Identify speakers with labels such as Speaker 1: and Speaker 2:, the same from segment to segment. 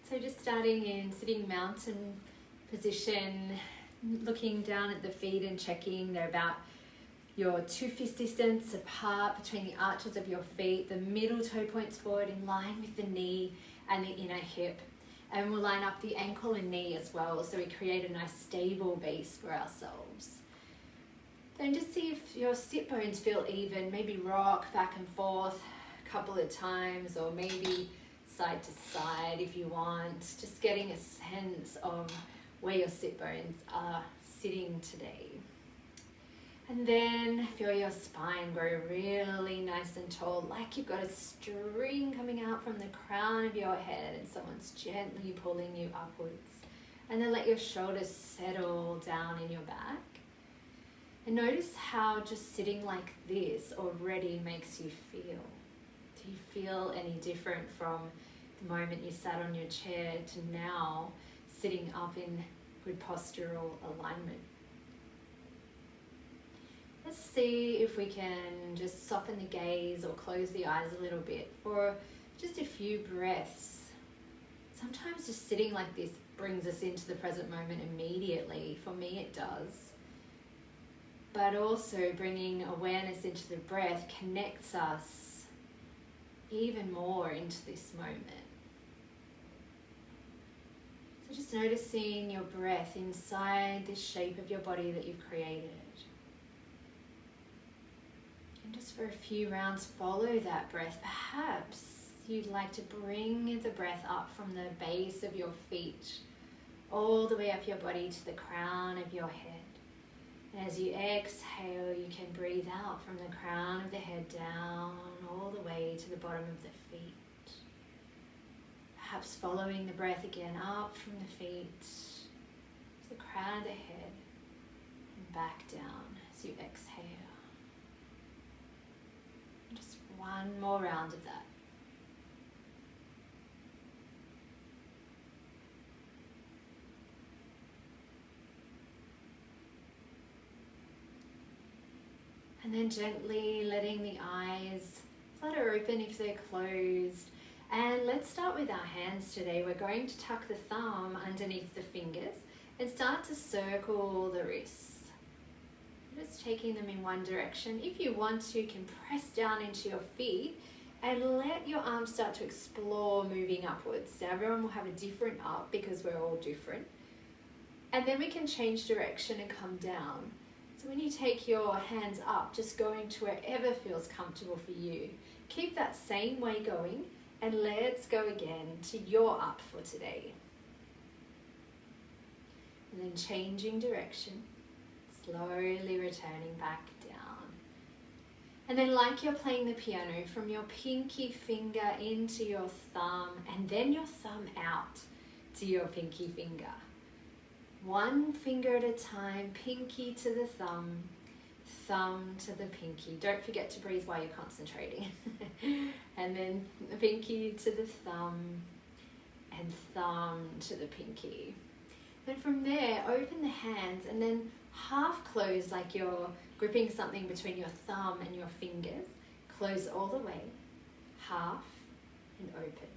Speaker 1: So just starting in sitting mountain position, looking down at the feet and checking they're about your 2 fist distance apart between the arches of your feet. The middle toe points forward in line with the knee and the inner hip. And we'll line up the ankle and knee as well, so we create a nice stable base for ourselves. Then just see if your sit bones feel even. Maybe rock back and forth a couple of times, or maybe side to side if you want. Just getting a sense of where your sit bones are sitting today. And then feel your spine grow really nice and tall, like you've got a string coming out from the crown of your head and someone's gently pulling you upwards. And then let your shoulders settle down in your back. And notice how just sitting like this already makes you feel. Do you feel any different from the moment you sat on your chair to now sitting up in good postural alignment? Let's see if we can just soften the gaze or close the eyes a little bit for just a few breaths. Sometimes just sitting like this brings us into the present moment immediately. For me, it does. But also bringing awareness into the breath connects us even more into this moment. So just noticing your breath inside this shape of your body that you've created. And just for a few rounds, follow that breath. Perhaps you'd like to bring the breath up from the base of your feet, all the way up your body to the crown of your head. And as you exhale, you can breathe out from the crown of the head down, all the way to the bottom of the feet. Perhaps following the breath again up from the feet to the crown of the head and back down as you exhale. Just one more round of that. And then gently letting the eyes flutter open if they're closed. And let's start with our hands today. We're going to tuck the thumb underneath the fingers and start to circle the wrists. Just taking them in one direction. If you want to, you can press down into your feet and let your arms start to explore moving upwards. So everyone will have a different up because we're all different. And then we can change direction and come down. So when you take your hands up, just going to wherever feels comfortable for you. Keep that same way going and let's go again to your up for today. And then changing direction. Slowly returning back down. And then like you're playing the piano, from your pinky finger into your thumb and then your thumb out to your pinky finger. One finger at a time, pinky to the thumb, thumb to the pinky. Don't forget to breathe while you're concentrating. And then the pinky to the thumb and thumb to the pinky. Then from there, open the hands and then half close like you're gripping something between your thumb and your fingers. Close all the way. Half and open.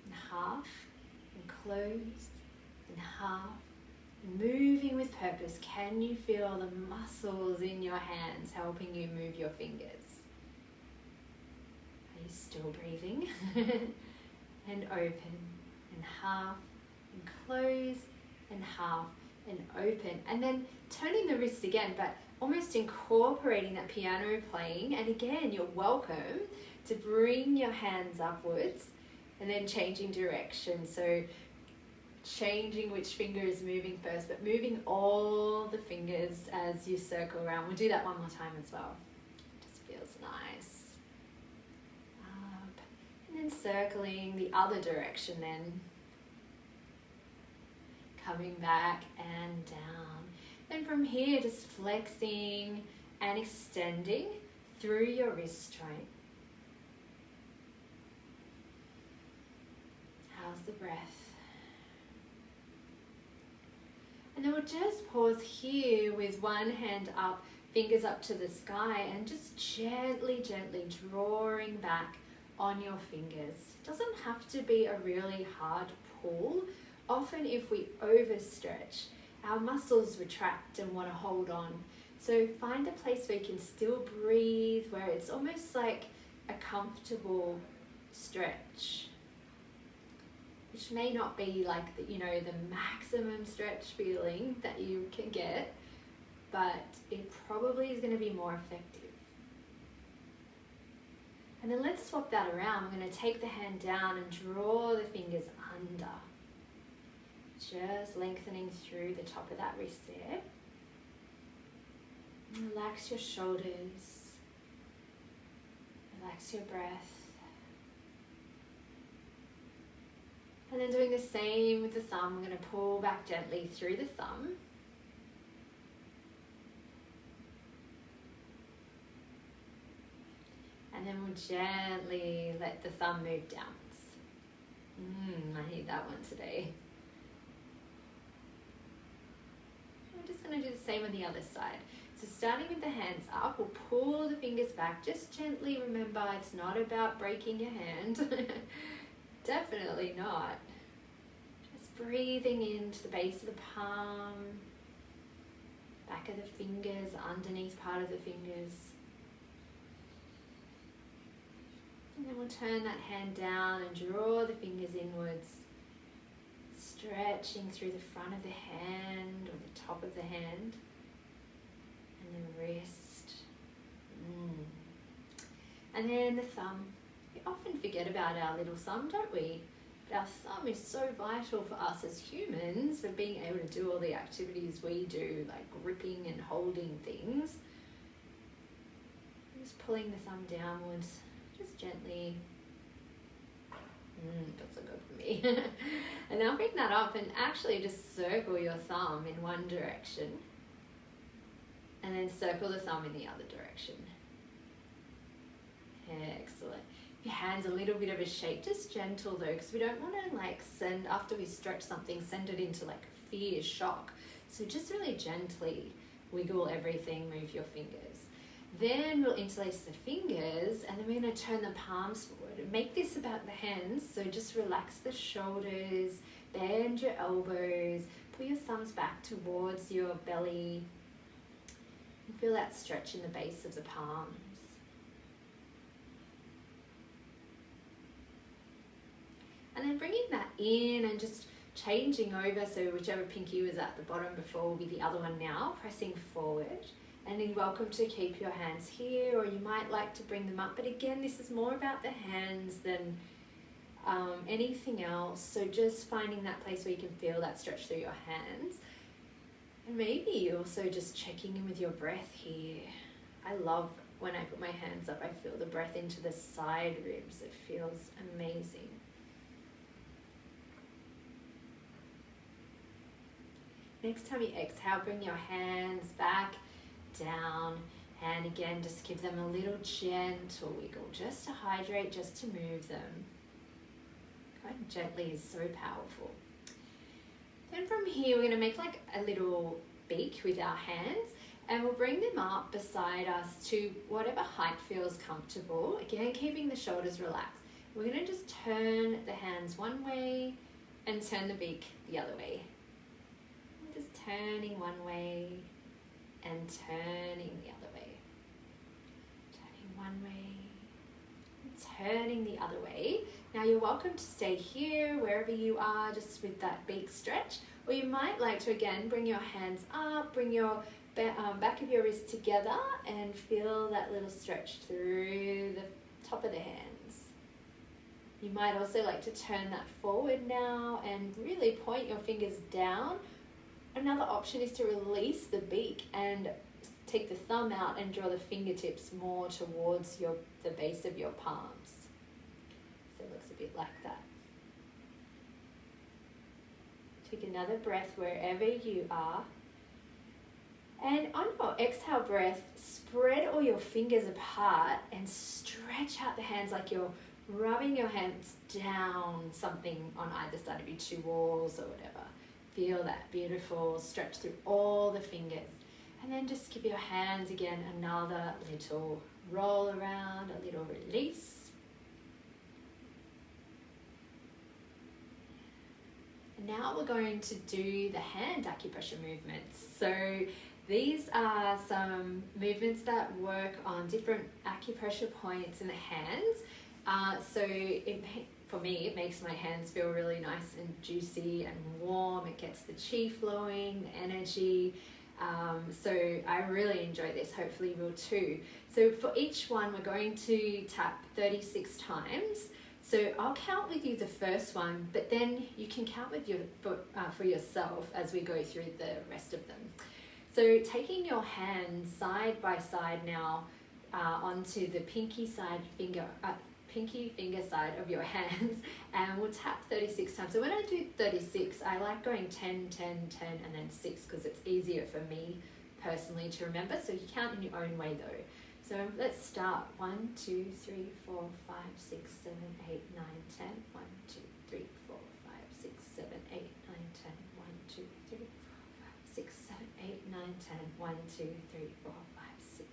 Speaker 1: And half and close and half. And moving with purpose. Can you feel the muscles in your hands helping you move your fingers? Are you still breathing? And open and half and close and half and open, and then turning the wrists again, but almost incorporating that piano playing. And again, you're welcome to bring your hands upwards and then changing direction. So changing which finger is moving first, but moving all the fingers as you circle around. We'll do that one more time as well. Just feels nice. Up and then circling the other direction then. Coming back and down. Then from here, just flexing and extending through your wrist joint. How's the breath? And then we'll just pause here with one hand up, fingers up to the sky, and just gently, gently drawing back on your fingers. It doesn't have to be a really hard pull. Often if we overstretch, our muscles retract and want to hold on. So find a place where you can still breathe, where it's almost like a comfortable stretch, which may not be like the, the maximum stretch feeling that you can get, but it probably is going to be more effective. And then let's swap that around. We're going to take the hand down and draw the fingers under. Just lengthening through the top of that wrist there. Relax your shoulders. Relax your breath. And then doing the same with the thumb. We're going to pull back gently through the thumb. And then we'll gently let the thumb move downwards. I need that one today. We're just going to do the same on the other side. So starting with the hands up, we'll pull the fingers back. Just gently remember, it's not about breaking your hand. Definitely not. Just breathing into the base of the palm, back of the fingers, underneath part of the fingers. And then we'll turn that hand down and draw the fingers inwards, stretching through the front of the hand or the top of the hand, and then wrist. And then the thumb. We often forget about our little thumb, don't we? But our thumb is so vital for us as humans, for being able to do all the activities we do, like gripping and holding things. Just pulling the thumb downwards. Just gently. That's so good for me. And now bring that up and actually just circle your thumb in one direction. And then circle the thumb in the other direction. Excellent. If your hand's a little bit of a shake, just gentle though, because we don't want to after we stretch something, send it into fear, shock. So just really gently wiggle everything, move your fingers. Then we'll interlace the fingers, and then we're going to turn the palms forward and make this about the hands. So just relax the shoulders, bend your elbows, pull your thumbs back towards your belly, and feel that stretch in the base of the palms. And then bringing that in and just changing over, so whichever pinky was at the bottom before will be the other one now, pressing forward. And you're welcome to keep your hands here, or you might like to bring them up. But again, this is more about the hands than anything else. So just finding that place where you can feel that stretch through your hands. And maybe also just checking in with your breath here. I love when I put my hands up, I feel the breath into the side ribs. It feels amazing. Next time you exhale, bring your hands back, down, and again just give them a little gentle wiggle just to hydrate, just to move them. Going gently is so powerful. Then from here we're going to make a little beak with our hands, and we'll bring them up beside us to whatever height feels comfortable. Again, keeping the shoulders relaxed. We're going to just turn the hands one way and turn the beak the other way. Just turning one way and turning the other way. Turning one way and turning the other way. Now you're welcome to stay here wherever you are, just with that beak stretch, or you might like to again bring your hands up, bring your back of your wrist together and feel that little stretch through the top of the hands. You might also like to turn that forward now and really point your fingers down. Another option is to release the beak and take the thumb out and draw the fingertips more towards the base of your palms. So it looks a bit like that. Take another breath wherever you are. And on your exhale breath, spread all your fingers apart and stretch out the hands like you're rubbing your hands down something on either side of you, two walls or whatever. Feel that beautiful stretch through all the fingers. And then just give your hands again another little roll around, a little release. now we're going to do the hand acupressure movements. So these are some movements that work on different acupressure points in the hands. For me, it makes my hands feel really nice and juicy and warm. It gets the chi flowing, the energy. So I really enjoy this. Hopefully you will too. So for each one, we're going to tap 36 times. So I'll count with you the first one, but then you can count with for yourself as we go through the rest of them. So taking your hands side by side now onto the pinky finger side of your hands, and we'll tap 36 times. So when I do 36, I like going 10, 10, 10, and then 6 because it's easier for me personally to remember. So you count in your own way though. So let's start. 1, 2, 3, 4, 5, 6, 7, 8, 9, 10. 1, 2, 3, 4, 5, 6, 7, 8, 9, 10. 1, 2, 3, 4, 5, 6, 7, 8, 9, 10. 1, 2, 3, 4, 5, 6.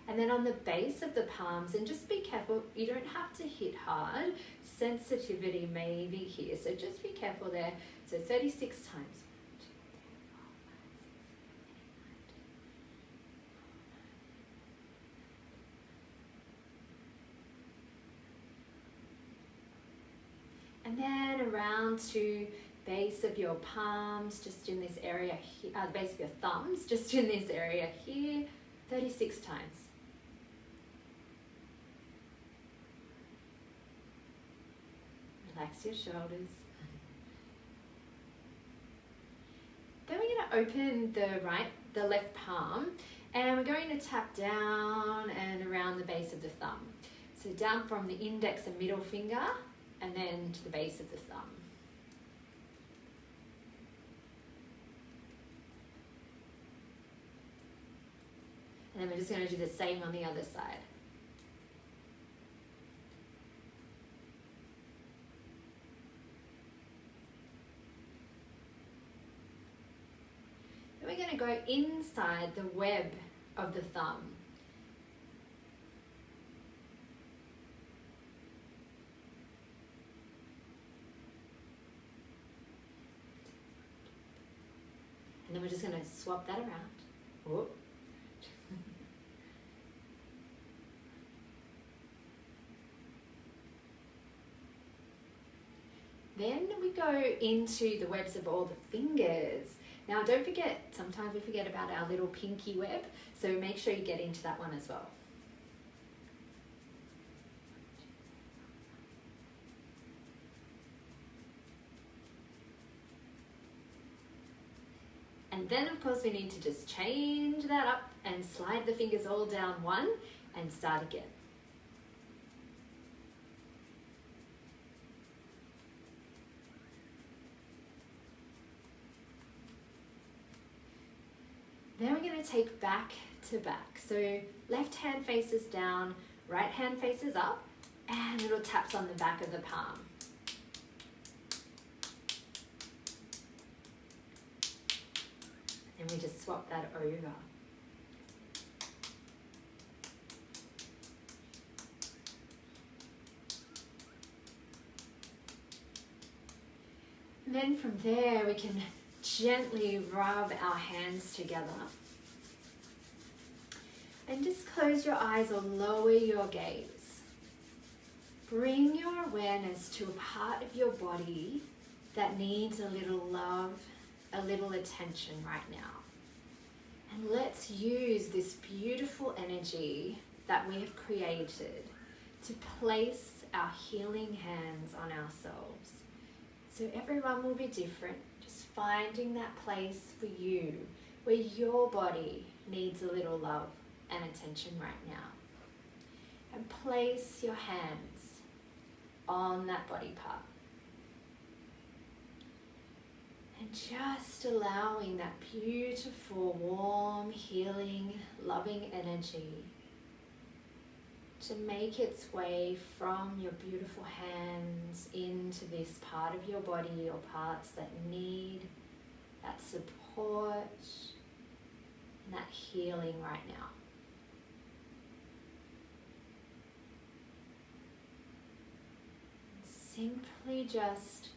Speaker 1: And then on the base of the palms, and just be careful, you don't have to hit hard. Sensitivity may be here, so just be careful there. So 36 times. And then around to base of your palms, just in this area here, the base of your thumbs, just in this area here, 36 times. Relax your shoulders. Then we're going to open the left palm, and we're going to tap down and around the base of the thumb. So down from the index and middle finger, and then to the base of the thumb. And then we're just going to do the same on the other side. Then we're going to go inside the web of the thumb. And then we're just going to swap that around. Whoop. Then we go into the webs of all the fingers. Now don't forget, sometimes we forget about our little pinky web, so make sure you get into that one as well. And then of course we need to just change that up and slide the fingers all down one and start again. Then we're going to take back to back. So left hand faces down, right hand faces up, and little taps on the back of the palm. And we just swap that over. And then from there we can gently rub our hands together. And just close your eyes or lower your gaze. Bring your awareness to a part of your body that needs a little love, a little attention right now. And let's use this beautiful energy that we have created to place our healing hands on ourselves. So everyone will be different, just finding that place for you where your body needs a little love and attention right now. And place your hands on that body part. And just allowing that beautiful, warm, healing, loving energy to make its way from your beautiful hands into this part of your body or parts that need that support and that healing right now. Simply just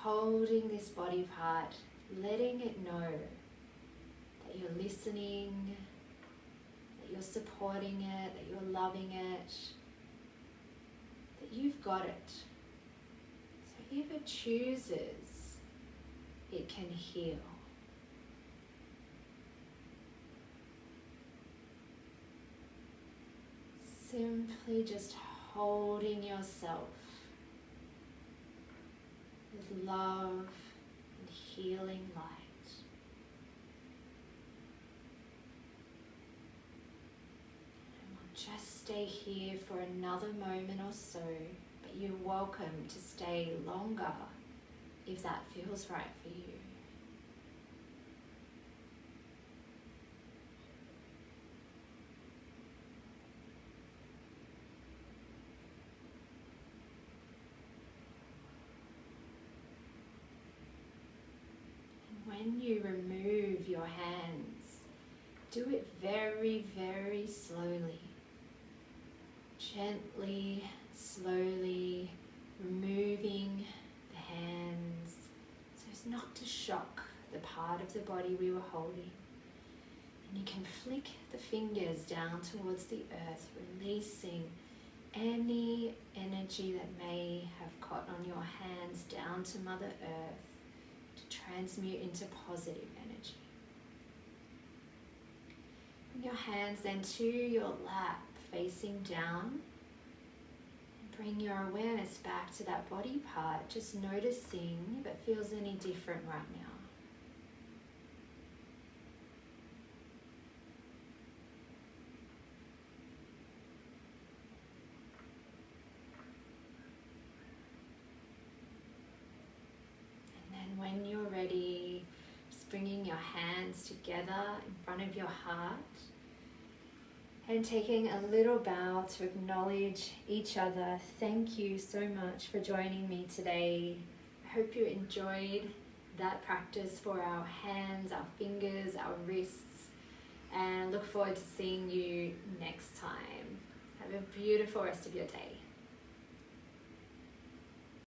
Speaker 1: holding this body part, letting it know that you're listening, that you're supporting it, that you're loving it, that you've got it. So if it chooses, it can heal. Simply just holding yourself with love and healing light. And we'll just stay here for another moment or so, but you're welcome to stay longer if that feels right for you. When you remove your hands, do it very, very slowly. Gently, slowly removing the hands so as not to shock the part of the body we were holding. And you can flick the fingers down towards the earth, releasing any energy that may have caught on your hands down to Mother Earth, to transmute into positive energy. Bring your hands then to your lap, facing down. And bring your awareness back to that body part, just noticing if it feels any different right now. When you're ready, just bringing your hands together in front of your heart and taking a little bow to acknowledge each other. Thank you so much for joining me today. I hope you enjoyed that practice for our hands, our fingers, our wrists, and look forward to seeing you next time. Have a beautiful rest of your day.